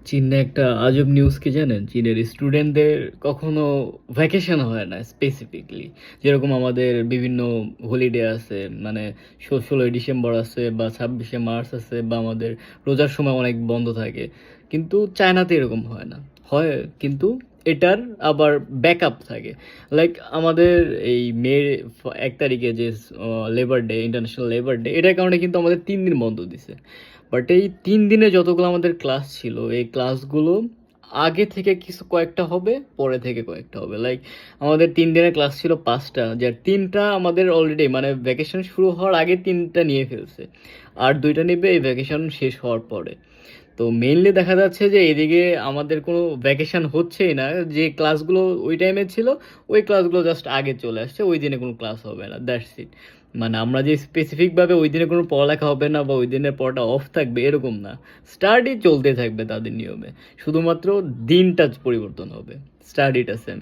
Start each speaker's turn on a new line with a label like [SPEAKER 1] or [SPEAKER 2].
[SPEAKER 1] চীনে একটা আজব নিউজ কি জানেন? চীনের স্টুডেন্টদের কখনো ভ্যাকেশন হয় না স্পেসিফিকলি। যেরকম আমাদের বিভিন্ন হলিডে আছে, মানে ১৬ই ডিসেম্বর আছে বা ২৬শে মার্চ আছে বা আমাদের রোজার সময় অনেক বন্ধ থাকে। কিন্তু চায়নাতে এরকম হয় না। হয়, কিন্তু এটার আবার ব্যাকআপ থাকে। লাইক আমাদের এই মে ১ তারিখে যে labour day, international labour day, এটার কারণে কিন্তু আমাদের ৩ দিন বন্ধ দিছে। বাট এই ৩ দিনে যতগুলো আমাদের ক্লাস ছিল, এই ক্লাসগুলো আগে থেকে কিছু কয়েকটা হবে, পরে থেকে কয়েকটা হবে। লাইক আমাদের ৩ দিনের ক্লাস ছিল ৫টা, যার ৩টা আমাদের অলরেডি মানে ভ্যাকেশন শুরু হওয়ার আগে ৩টা নিয়ে ফেলছে। আর ২টা নেবে এই ভ্যাকেশন শেষ হওয়ার পরে। তো মেইনলি দেখা যাচ্ছে যে এদিকে আমাদের কোনো ভ্যাকেশন হচ্ছেই না। যে ক্লাসগুলো ওই টাইমে ছিল, ওই ক্লাসগুলো জাস্ট আগে চলে আসছে। ওই দিনে কোনো ক্লাস হবে না। That's it. মানে আমরা যে স্পেসিফিকভাবে ওই দিনে কোনো পড়ালেখা হবে না বা ওই দিনের পড়াটা অফ থাকবে এরকম না। স্টাডি চলতে থাকবে তাদের নিয়মে। শুধুমাত্র দিনটা পরিবর্তন হবে। স্টাডিটা সেম।